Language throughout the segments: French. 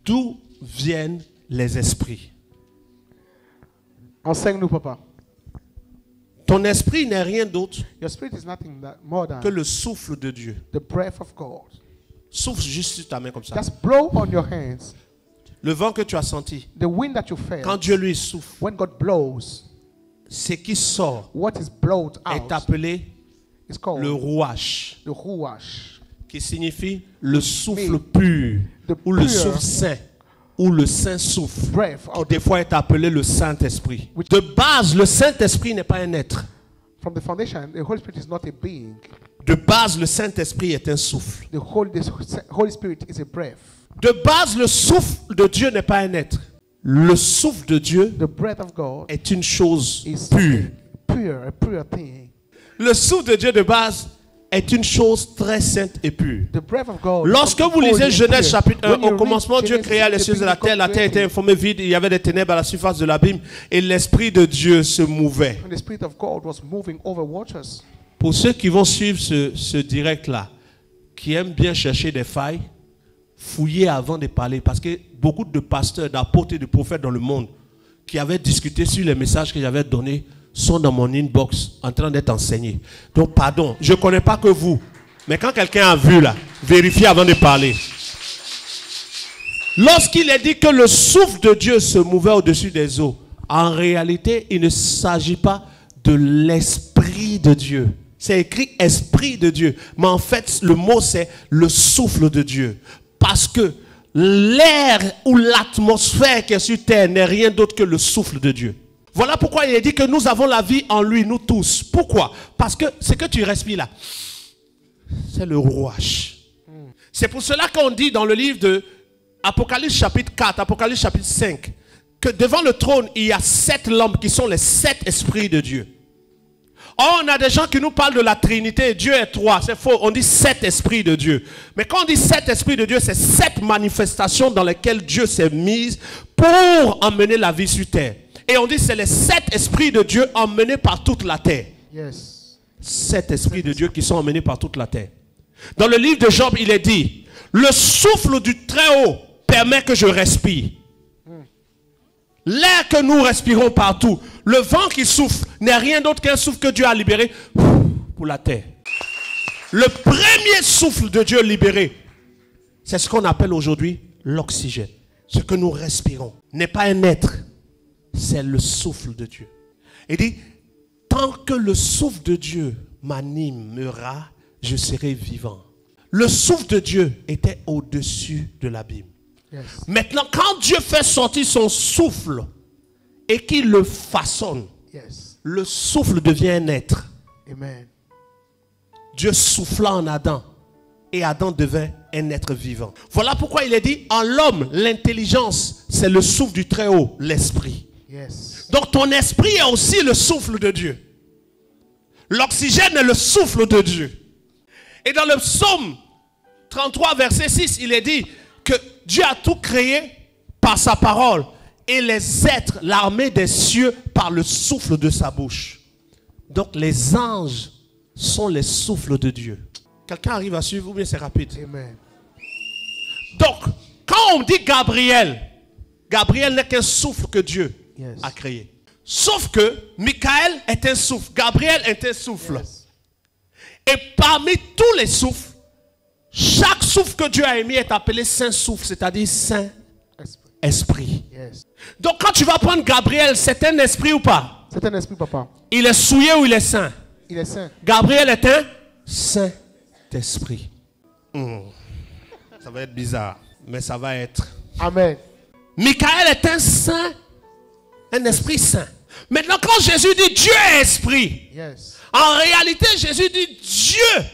d'où viennent les esprits? Enseigne-nous, papa. Ton esprit n'est rien d'autre Your spirit is nothing more than que le souffle de Dieu. the breath of God. Souffle juste sur ta main comme ça. Just blow on your hands. Le vent que tu as senti, The wind that you felt. quand Dieu lui souffle, When God blows, ce qui sort what is blown est out appelé is called le rouach, the ruach. qui signifie le souffle pur, The ou le pure souffle saint, ou le saint souffle, breath qui of des fois est appelé le Saint-Esprit. De base, le Saint-Esprit n'est pas un être. From the foundation, the Holy Spirit is not a being. De base, le Saint-Esprit est un souffle. The Holy Spirit is a breath. De base, le souffle de Dieu n'est pas un être. Le souffle de Dieu The breath of God est une chose is pure. a pure thing. Le souffle de Dieu de base est une chose très sainte et pure. The breath of God. Lorsque is vous lisez holy and Genèse pure. chapitre 1, When you au read commencement Dieu Genesis, créa les the cieux et la beginning terre God était created. informée vide, il y avait des ténèbres à la surface de l'abîme et l'Esprit de Dieu se mouvait. And the Spirit of God was moving over waters. Pour ceux qui vont suivre ce direct-là, qui aiment bien chercher des failles, fouillez avant de parler, parce que beaucoup de pasteurs, d'apôtres et de prophètes dans le monde qui avaient discuté sur les messages que j'avais donnés sont dans mon inbox en train d'être enseignés. Donc pardon, je ne connais pas que vous, mais quand quelqu'un a vu là, vérifiez avant de parler. Lorsqu'il est dit que le souffle de Dieu se mouvait au-dessus des eaux, en réalité, il ne s'agit pas de l'Esprit de Dieu. C'est écrit Esprit de Dieu. Mais en fait, le mot c'est le souffle de Dieu. Parce que l'air ou l'atmosphère qui est sur terre n'est rien d'autre que le souffle de Dieu. Voilà pourquoi il est dit que nous avons la vie en lui, nous tous. Pourquoi? Parce que ce que tu respires là, c'est le rouage. C'est pour cela qu'on dit dans le livre de Apocalypse chapitre 4, Apocalypse chapitre 5, que devant le trône, il y a 7 lampes qui sont les 7 esprits de Dieu. Or, on a des gens qui nous parlent de la Trinité, Dieu est 3, c'est faux, on dit 7 esprits de Dieu. Mais quand on dit 7 esprits de Dieu, c'est 7 manifestations dans lesquelles Dieu s'est mis pour emmener la vie sur terre. Et on dit c'est les 7 esprits de Dieu emmenés par toute la terre. Yes. 7 esprits de Dieu qui sont emmenés par toute la terre. Dans le livre de Job, il est dit, le souffle du Très-Haut permet que je respire. L'air que nous respirons partout, le vent qui souffle, n'est rien d'autre qu'un souffle que Dieu a libéré pour la terre. Le premier souffle de Dieu libéré, c'est ce qu'on appelle aujourd'hui l'oxygène. Ce que nous respirons n'est pas un être, c'est le souffle de Dieu. Il dit, tant que le souffle de Dieu m'animera, je serai vivant. Le souffle de Dieu était au-dessus de l'abîme. Yes. Maintenant, quand Dieu fait sortir son souffle et qu'il le façonne, Yes. le souffle devient un être. Amen. Dieu souffla en Adam et Adam devint un être vivant. Voilà pourquoi il est dit, en l'homme, l'intelligence, c'est le souffle du Très-Haut, l'esprit. Yes. Donc ton esprit est aussi le souffle de Dieu. L'oxygène est le souffle de Dieu. Et dans le psaume 33, verset 6, il est dit que Dieu a tout créé par sa parole et les êtres, l'armée des cieux, par le souffle de sa bouche. Donc les anges sont les souffles de Dieu. Quelqu'un arrive à suivre ou bien c'est rapide? Amen. Donc, quand on dit Gabriel, Gabriel n'est qu'un souffle que Dieu Yes. a créé. Sauf que Michael est un souffle, Gabriel est un souffle. Yes. Et parmi tous les souffles, chaque souffle que Dieu a émis est appelé Saint-Souffle, c'est-à-dire Saint-Esprit. Yes. Donc quand tu vas prendre Gabriel, c'est un esprit ou pas? C'est un esprit, papa. Il est souillé ou il est saint? Il est saint. Gabriel est un Saint-Esprit. Ça va être bizarre, mais ça va être. Amen. Michael est un saint, un esprit saint. Maintenant, quand Jésus dit Dieu est esprit, Yes. en réalité, Jésus dit Dieu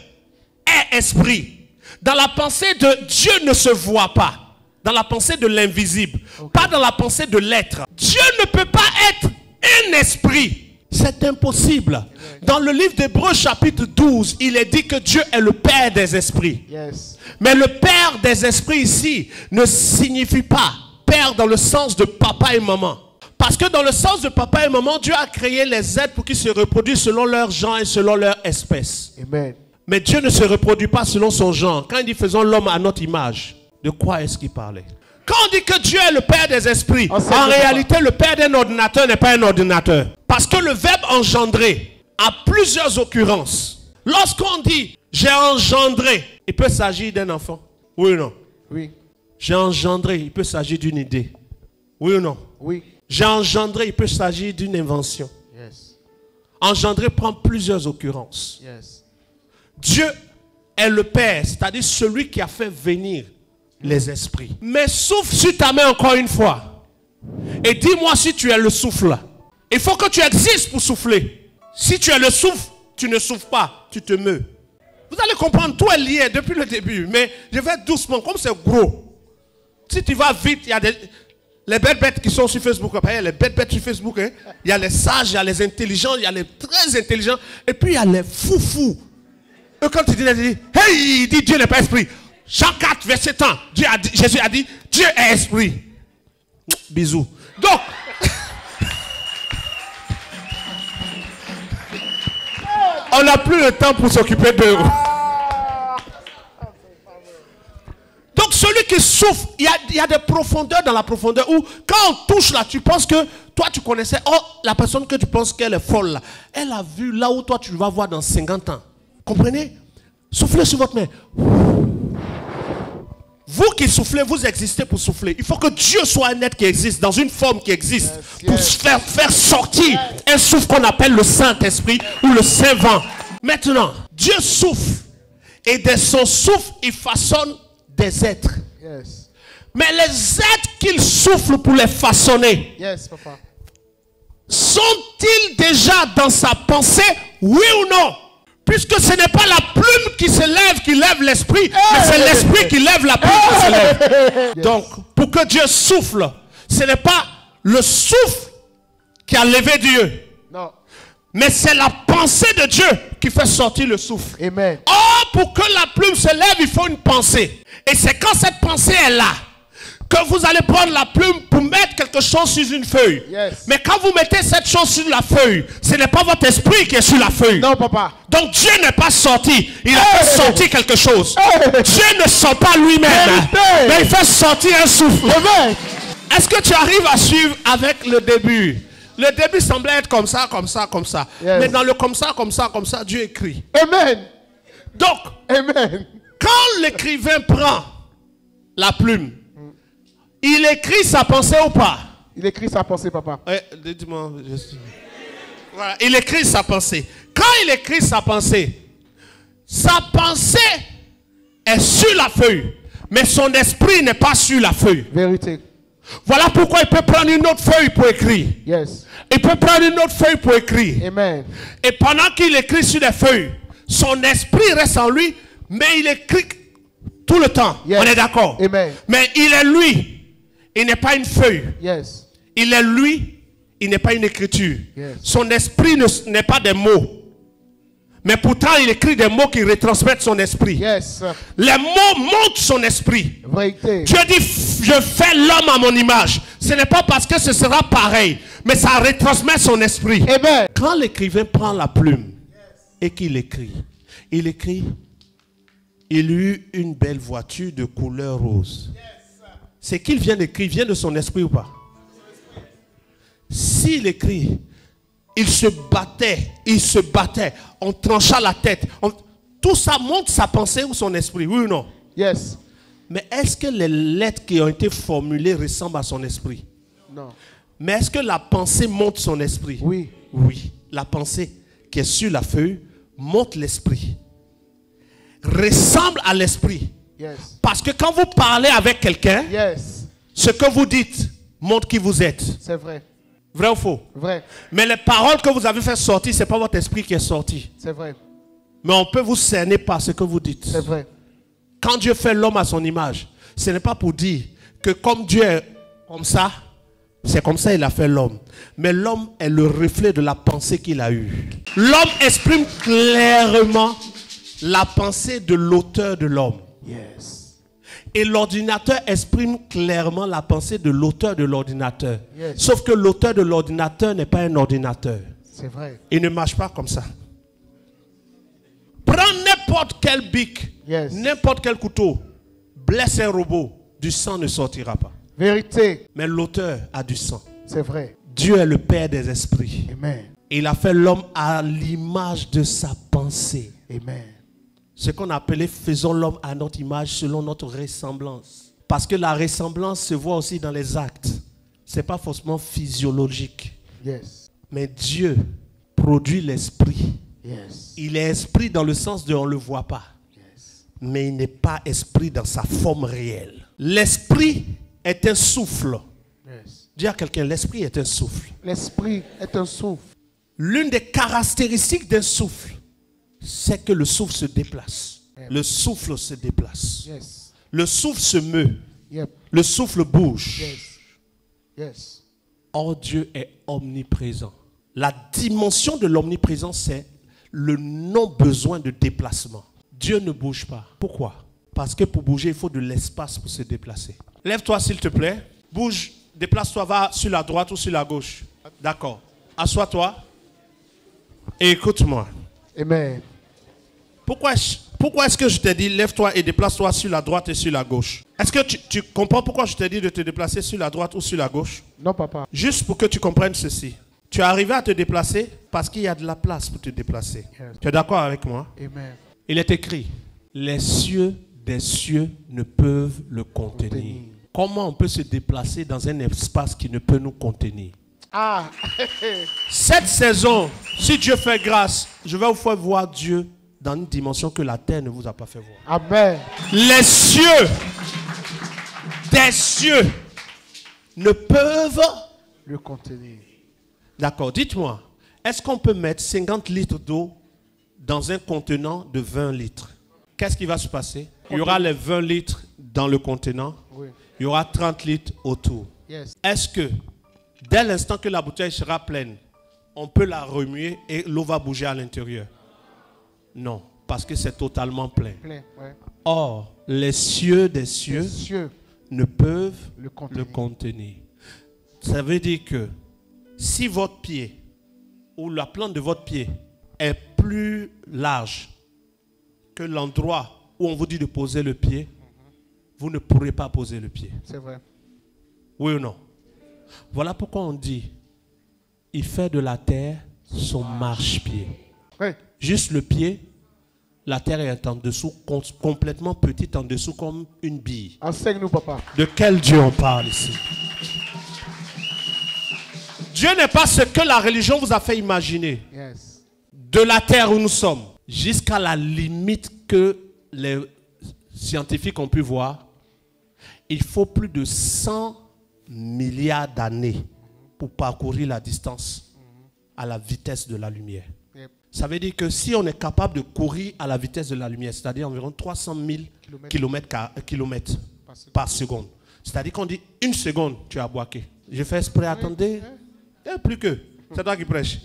est esprit. Dans la pensée de Dieu ne se voit pas. Dans la pensée de l'invisible. Okay. Pas dans la pensée de l'être. Dieu ne peut pas être un esprit. C'est impossible. Amen. Dans le livre d'Hébreux chapitre 12, il est dit que Dieu est le Père des esprits. Yes. Mais le Père des esprits ici ne signifie pas Père dans le sens de papa et maman. Parce que dans le sens de papa et maman, Dieu a créé les êtres pour qu'ils se reproduisent selon leur genre et selon leur espèce. Amen. Mais Dieu ne se reproduit pas selon son genre. Quand il dit faisons l'homme à notre image, De quoi est-ce qu'il parlait? Quand on dit que Dieu est le Père des esprits, On sait en que réalité, le Père d'un ordinateur n'est pas un ordinateur. Parce que le verbe engendrer a plusieurs occurrences. Lorsqu'on dit j'ai engendré, il peut s'agir d'un enfant. Oui ou non? Oui. J'ai engendré, il peut s'agir d'une idée. Oui ou non? Oui. J'ai engendré, il peut s'agir d'une invention. Yes. Engendrer prend plusieurs occurrences. Yes. Dieu est le Père, c'est-à-dire celui qui a fait venir les esprits. Mais souffle sur ta main encore une fois. Et dis-moi si tu es le souffle. Il faut que tu existes pour souffler. Si tu es le souffle, tu ne souffles pas, tu te meus. Vous allez comprendre, tout est lié depuis le début. Mais je vais doucement, comme c'est gros. Si tu vas vite, il y a les bêtes qui sont sur Facebook. Il y a les bêtes sur Facebook. Hein. Il y a les sages, il y a les intelligents, il y a les très intelligents. Et puis il y a les fous. Eux, quand tu dis, hey, il dit Dieu n'est pas esprit. Jean 4, verset 1, Jésus a dit, Dieu est esprit. Bisous. Donc, on n'a plus le temps pour s'occuper d'eux. Donc, celui qui souffre, il y a des profondeurs dans la profondeur où, quand on touche là, tu penses que toi, tu connaissais, la personne que tu penses qu'elle est folle là, elle a vu là où toi, tu vas voir dans 50 ans. Comprenez? Soufflez sur votre main. Vous qui soufflez, vous existez pour souffler. Il faut que Dieu soit un être qui existe, dans une forme qui existe, pour faire sortir un souffle qu'on appelle le Saint-Esprit ou le Saint-Vent. Maintenant, Dieu souffle. Et de son souffle, il façonne des êtres. Yes. Mais les êtres qu'il souffle pour les façonner, Yes, papa. sont-ils déjà dans sa pensée, oui ou non? Puisque ce n'est pas la plume qui se lève, qui lève l'esprit, mais c'est l'esprit qui lève la plume qui se lève. Yes. Donc, pour que Dieu souffle, ce n'est pas le souffle qui a levé Dieu, Non. mais c'est la pensée de Dieu qui fait sortir le souffle. Amen. Or, pour que la plume se lève, il faut une pensée. Et c'est quand cette pensée est là, que vous allez prendre la plume pour mettre quelque chose sur une feuille. Yes. Mais quand vous mettez cette chose sur la feuille, ce n'est pas votre esprit qui est sur la feuille. Non, papa. Donc Dieu n'est pas sorti, il a fait sortir quelque chose. Dieu ne sort pas lui-même, mais il fait sortir un souffle. Amen. Est-ce que tu arrives à suivre avec le début? Le début semblait être comme ça, comme ça, comme ça. Yes. Mais dans le comme ça, comme ça, comme ça, Dieu écrit. Amen. Donc, Amen. quand l'écrivain prend la plume, il écrit sa pensée ou pas? Il écrit sa pensée, papa. Dites-moi. Voilà, il écrit sa pensée. Quand il écrit sa pensée est sur la feuille, mais son esprit n'est pas sur la feuille. Vérité. Voilà pourquoi il peut prendre une autre feuille pour écrire. Yes. Il peut prendre une autre feuille pour écrire. Amen. Et pendant qu'il écrit sur des feuilles, son esprit reste en lui, mais il écrit tout le temps. Yes. On est d'accord? Amen. Mais il est lui. Il n'est pas une feuille. Yes. Il est lui. Il n'est pas une écriture. Yes. Son esprit n'est pas des mots. Mais pourtant, il écrit des mots qui retransmettent son esprit. Yes. Les mots montrent son esprit. Vérité. Dieu dit, je fais l'homme à mon image. Ce n'est pas parce que ce sera pareil, mais ça retransmet son esprit. Amen. Quand l'écrivain prend la plume et qu'il écrit, il eut une belle voiture de couleur rose. C'est qu'il vient d'écrire, vient de son esprit ou pas? S'il écrit, il se battait, on trancha la tête. Tout ça montre sa pensée ou son esprit, oui ou non? Yes. Mais est-ce que les lettres qui ont été formulées ressemblent à son esprit? Non. Mais est-ce que la pensée montre son esprit? Oui. Oui. La pensée qui est sur la feuille montre l'esprit. Ressemble à l'esprit. Yes. Parce que quand vous parlez avec quelqu'un, Yes. ce que vous dites montre qui vous êtes. C'est vrai. Vrai ou faux? Vrai. Mais les paroles que vous avez fait sortir, ce n'est pas votre esprit qui est sorti. C'est vrai. Mais on peut vous cerner par ce que vous dites. C'est vrai. Quand Dieu fait l'homme à son image, ce n'est pas pour dire que comme Dieu est comme ça, c'est comme ça qu'il a fait l'homme. Mais l'homme est le reflet de la pensée qu'il a eue. L'homme exprime clairement la pensée de l'auteur de l'homme. Yes. Et l'ordinateur exprime clairement la pensée de l'auteur de l'ordinateur. Yes. Sauf que l'auteur de l'ordinateur n'est pas un ordinateur. C'est vrai. Il ne marche pas comme ça. Prends n'importe quel bic, Yes. n'importe quel couteau, blesse un robot, du sang ne sortira pas. Vérité. Mais l'auteur a du sang. C'est vrai. Dieu est le Père des esprits. Amen. Il a fait l'homme à l'image de sa pensée. Amen. Ce qu'on appelait faisons l'homme à notre image selon notre ressemblance. Parce que la ressemblance se voit aussi dans les actes. Ce n'est pas forcément physiologique. Yes. Mais Dieu produit l'esprit. Yes. Il est esprit dans le sens de on ne le voit pas. Yes. Mais il n'est pas esprit dans sa forme réelle. L'esprit est un souffle. Yes. Dis à quelqu'un, l'esprit est un souffle. L'esprit est un souffle. L'une des caractéristiques d'un souffle, c'est que le souffle se déplace. Yep. Le souffle se déplace. Yes. Le souffle se meut. Yep. Le souffle bouge. Yes. Yes. Or, Dieu est omniprésent. La dimension de l'omniprésence, c'est le non-besoin de déplacement. Dieu ne bouge pas. Pourquoi? Parce que pour bouger, il faut de l'espace pour se déplacer. Lève-toi s'il te plaît. Bouge, déplace-toi, va sur la droite ou sur la gauche. D'accord. Assois-toi. Et écoute-moi. Amen. Pourquoi est-ce que je t'ai dit lève-toi et déplace-toi sur la droite et sur la gauche? Est-ce que tu comprends pourquoi je t'ai dit de te déplacer sur la droite ou sur la gauche? Non, papa. Juste pour que tu comprennes ceci. Tu es arrivé à te déplacer parce qu'il y a de la place pour te déplacer. Yes. Tu es d'accord avec moi? Amen. Il est écrit, les cieux des cieux ne peuvent le contenir. Comment on peut se déplacer dans un espace qui ne peut nous contenir? Ah. Cette saison, si Dieu fait grâce, je vais vous faire voir Dieu dans une dimension que la terre ne vous a pas fait voir. Amen. Les cieux des cieux ne peuvent... Le contenir. D'accord, dites-moi, est-ce qu'on peut mettre 50 litres d'eau dans un contenant de 20 litres? Qu'est-ce qui va se passer? Il y aura les 20 litres dans le contenant. Oui. Il y aura 30 litres autour. Yes. Est-ce que, dès l'instant que la bouteille sera pleine, on peut la remuer et l'eau va bouger à l'intérieur? Non, parce que c'est totalement plein. Plein. Ouais. Or, les cieux des Les cieux cieux. ne peuvent Le contenir. le contenir. Ça veut dire que si votre pied ou la plante de votre pied est plus large que l'endroit où on vous dit de poser le pied, vous ne pourrez pas poser le pied. C'est vrai. Oui ou non? Voilà pourquoi on dit, il fait de la terre son marchepied. Oui. Juste le pied, la terre est en dessous, complètement petite en dessous comme une bille. Enseigne-nous, papa. De quel Dieu on parle ici? Dieu n'est pas ce que la religion vous a fait imaginer. Yes. De la terre où nous sommes, jusqu'à la limite que les scientifiques ont pu voir, il faut plus de 100 milliards d'années pour parcourir la distance à la vitesse de la lumière. Yep. Ça veut dire que si on est capable de courir à la vitesse de la lumière, c'est-à-dire environ 300 000 kilomètres par seconde, c'est-à-dire qu'on dit une seconde, tu as boaké. Je fais exprès, attendez. Plus que. C'est toi qui prêches.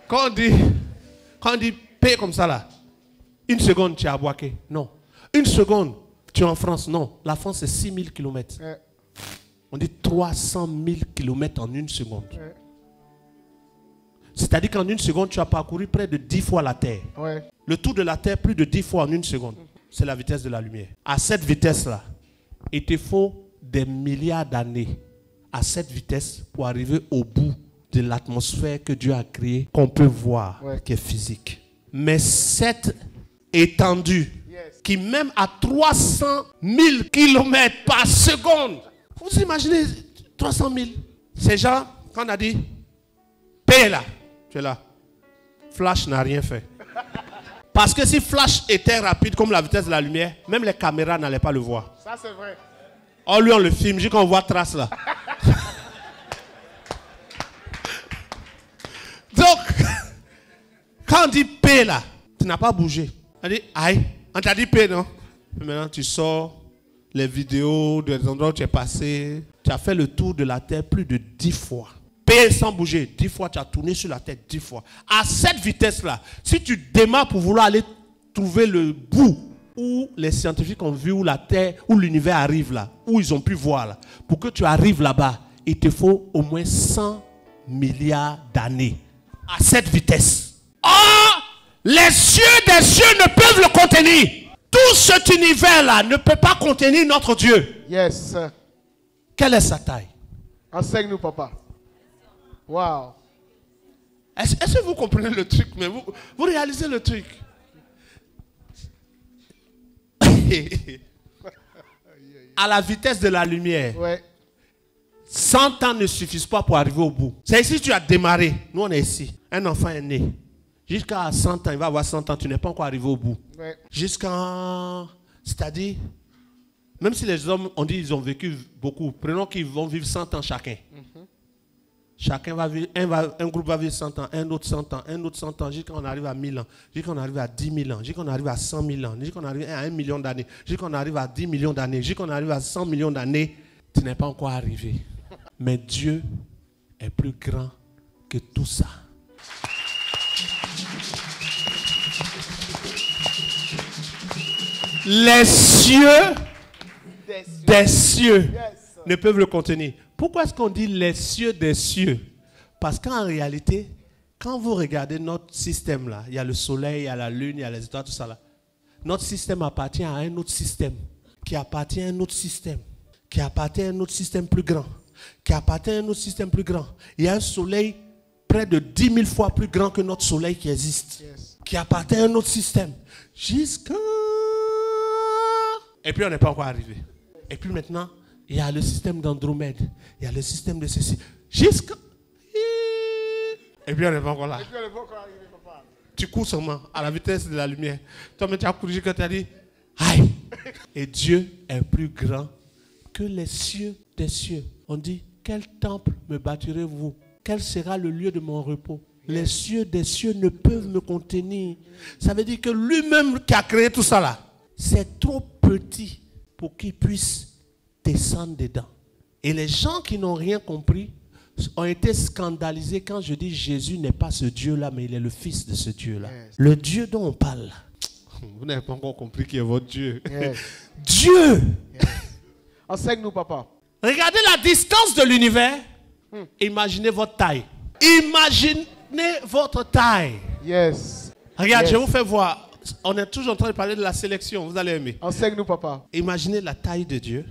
Quand on dit paix comme ça là, une seconde, tu as boaké. Non. Une seconde, tu es en France. Non. La France, c'est 6 000 kilomètres. On dit 300 000 kilomètres en une seconde. C'est-à-dire qu'en une seconde, tu as parcouru près de 10 fois la Terre. Ouais. Le tour de la Terre, plus de 10 fois en une seconde. C'est la vitesse de la lumière. À cette vitesse-là, il te faut des milliards d'années à cette vitesse pour arriver au bout de l'atmosphère que Dieu a créée, qu'on peut voir, qui est physique. Mais cette étendue, qui même à 300 000 kilomètres par seconde, vous imaginez 300 000? Ces gens, quand on a dit, paix là, tu es là. Flash n'a rien fait. Parce que si Flash était rapide comme la vitesse de la lumière, même les caméras n'allaient pas le voir. Ça, c'est vrai. Oh, lui, on le filme, juste qu'on voit trace là. Donc, quand on dit paix là, tu n'as pas bougé. On dit aïe, on t'a dit paix, non? Maintenant, tu sors les vidéos des endroits où tu es passé. Tu as fait le tour de la terre plus de 10 fois. Paix sans bouger. 10 fois, tu as tourné sur la tête 10 fois. À cette vitesse-là, si tu démarres pour vouloir aller trouver le bout où les scientifiques ont vu où la Terre, où l'univers arrive là, où ils ont pu voir là, pour que tu arrives là-bas, il te faut au moins 100 milliards d'années. À cette vitesse. Oh, les cieux des cieux ne peuvent le contenir. Tout cet univers-là ne peut pas contenir notre Dieu. Yes. Quelle est sa taille? Enseigne-nous, papa. Wow. Est-ce que vous comprenez le truc? Mais vous réalisez le truc? À la vitesse de la lumière. Ouais. 100 ans ne suffisent pas pour arriver au bout. C'est ici que tu as démarré. Nous, on est ici. Un enfant est né. Jusqu'à 100 ans, il va avoir 100 ans, tu n'es pas encore arrivé au bout. Ouais. Jusqu'à... C'est-à-dire, même si les hommes, on dit qu'ils ont vécu beaucoup, prenons qu'ils vont vivre 100 ans chacun. Chacun va vivre, un groupe va vivre 100 ans, un autre 100 ans, un autre 100 ans, jusqu'à qu'on arrive à 1000 ans, jusqu'à qu'on arrive à 10 000 ans, jusqu'à qu'on arrive à 100 000 ans, jusqu'à qu'on arrive à 1 million d'années, jusqu'à qu'on arrive à 10 millions d'années, jusqu'à qu'on arrive à 100 millions d'années. Tu n'es pas encore arrivé. Mais Dieu est plus grand que tout ça. Les cieux des cieux ne peuvent le contenir. Pourquoi est-ce qu'on dit les cieux des cieux? Parce qu'en réalité, quand vous regardez notre système là, il y a le soleil, il y a la lune, il y a les étoiles, tout ça là. Notre système appartient à un autre système, qui appartient à un autre système, qui appartient à un autre système plus grand, qui appartient à un autre système plus grand. Il y a un soleil près de 10 000 fois plus grand que notre soleil qui existe, qui appartient à un autre système. Jusqu'à... Et puis on n'est pas encore arrivé. Et puis maintenant, il y a le système d'Andromède. Il y a le système de ceci. Jusqu'à... Et puis on n'est pas encore là. Tu cours seulement à la vitesse de la lumière. Toi, tu as couru jusqu'à tu as dit, aïe. Et Dieu est plus grand que les cieux des cieux. On dit, quel temple me bâtirez-vous? Quel sera le lieu de mon repos? Les cieux des cieux ne peuvent me contenir. Ça veut dire que lui-même qui a créé tout ça là, c'est trop petit pour qu'il puisse descendre dedans. Et les gens qui n'ont rien compris ont été scandalisés quand je dis Jésus n'est pas ce Dieu-là, mais il est le Fils de ce Dieu-là. Yes. Le Dieu dont on parle. Vous n'avez pas encore compris qui est votre Dieu. Yes. Dieu. Yes. Enseigne-nous, papa. Regardez la distance de l'univers. Imaginez votre taille. Imaginez votre taille. Yes. Regarde, yes. Je vous fais voir. On est toujours en train de parler de la sélection. Vous allez aimer. Enseigne-nous, papa. Imaginez la taille de Dieu.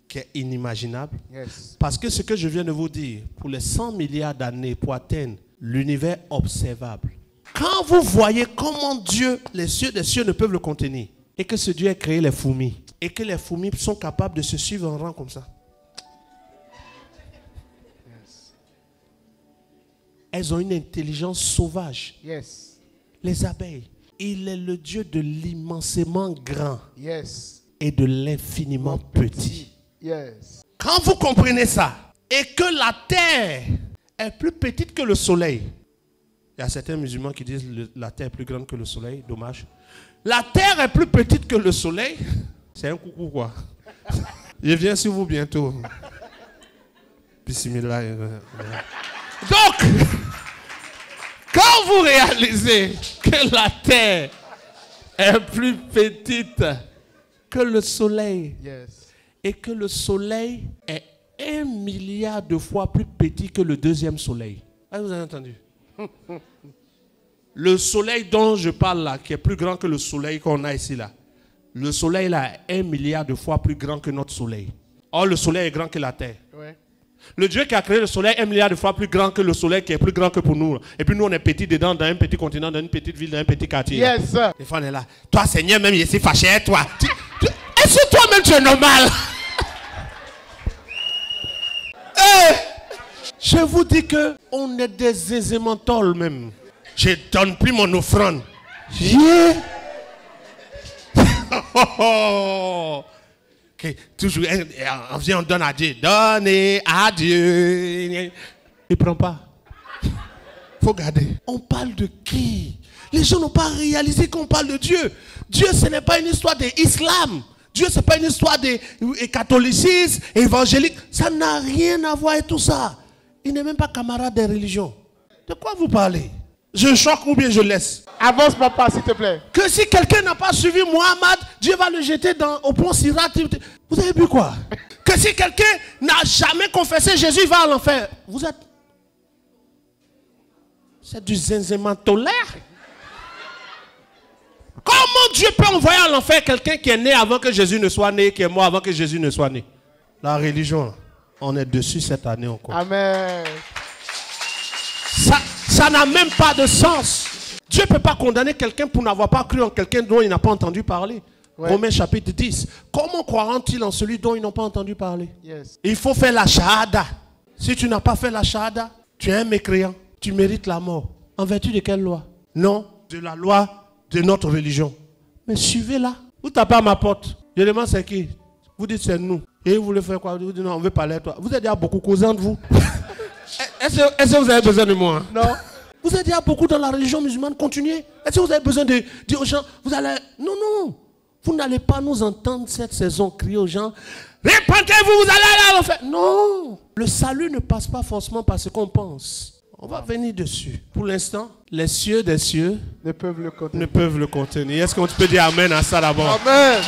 Qui est inimaginable. Yes. Parce que ce que je viens de vous dire, pour les 100 milliards d'années pour atteindre l'univers observable, quand vous voyez comment Dieu, les cieux des cieux ne peuvent le contenir, et que ce Dieu a créé les fourmis, et que les fourmis sont capables de se suivre en rang comme ça. Yes. Elles ont une intelligence sauvage. Yes. Les abeilles. Il est le Dieu de l'immensément grand. Yes. Et de l'infiniment petit. Yes. Quand vous comprenez ça, et que la terre est plus petite que le soleil, il y a certains musulmans qui disent que la terre est plus grande que le soleil, dommage. La terre est plus petite que le soleil, c'est un coucou quoi. Je viens sur vous bientôt. Bismillah. Donc, quand vous réalisez que la terre est plus petite que le soleil, yes. Et que le soleil est 1 milliard de fois plus petit que le deuxième soleil. Vous avez entendu? Le soleil dont je parle là, qui est plus grand que le soleil qu'on a ici là, le soleil là est 1 milliard de fois plus grand que notre soleil. Or le soleil est grand que la terre. Ouais. Le Dieu qui a créé le soleil est 1 milliard de fois plus grand que le soleil, qui est plus grand que pour nous. Et puis nous on est petits dedans, dans un petit continent, dans une petite ville, dans un petit quartier. Yes. Des fois on est là. Toi Seigneur même il est si fâché, toi. Est-ce que toi-même tu es normal? Je vous dis que on est des aisémentoles même. Je ne donne plus mon offrande. Okay. Toujours, on vient, on donne à Dieu. Donnez à Dieu. Il ne prend pas. Il faut garder. On parle de qui? Les gens n'ont pas réalisé qu'on parle de Dieu. Dieu, ce n'est pas une histoire d'islam. Dieu, ce n'est pas une histoire de catholicisme, évangélique. Ça n'a rien à voir avec tout ça. Il n'est même pas camarade des religions. De quoi vous parlez? Je choque ou bien je laisse? Avance, papa, s'il te plaît. Que si quelqu'un n'a pas suivi Mohammed, Dieu va le jeter au pont Sirat. Vous avez vu quoi? Que si quelqu'un n'a jamais confessé Jésus, il va à l'enfer. Vous êtes... C'est du zinzément tolère. Comment Dieu peut envoyer à l'enfer quelqu'un qui est né avant que Jésus ne soit né, qui est mort avant que Jésus ne soit né? La religion, on est dessus cette année encore. Amen. Ça n'a même pas de sens. Dieu ne peut pas condamner quelqu'un pour n'avoir pas cru en quelqu'un dont il n'a pas entendu parler. Ouais. Romains chapitre 10. Comment croiront-ils en celui dont ils n'ont pas entendu parler? Yes. Il faut faire la shahada. Si tu n'as pas fait la shahada, tu es un mécréant. Tu mérites la mort. En vertu de quelle loi? Non, de la loi de notre religion. Mais suivez-la. Vous tapez à ma porte. Je demande c'est qui? Vous dites c'est nous. Et vous voulez faire quoi? Vous dites non, on veut parler à toi. Vous êtes déjà beaucoup causant de vous. Est-ce que vous avez besoin de moi? Non. Vous êtes déjà beaucoup dans la religion musulmane. Continuez. Est-ce que vous avez besoin de dire aux gens, vous allez... Non, non. Vous n'allez pas nous entendre cette saison crier aux gens, répentez-vous, vous allez à l'enfer. Non. Le salut ne passe pas forcément par ce qu'on pense. On va venir dessus. Pour l'instant, les cieux des cieux ne peuvent le contenir. Ne peuvent le contenir. Est-ce qu'on peut dire amen à ça d'abord? Amen.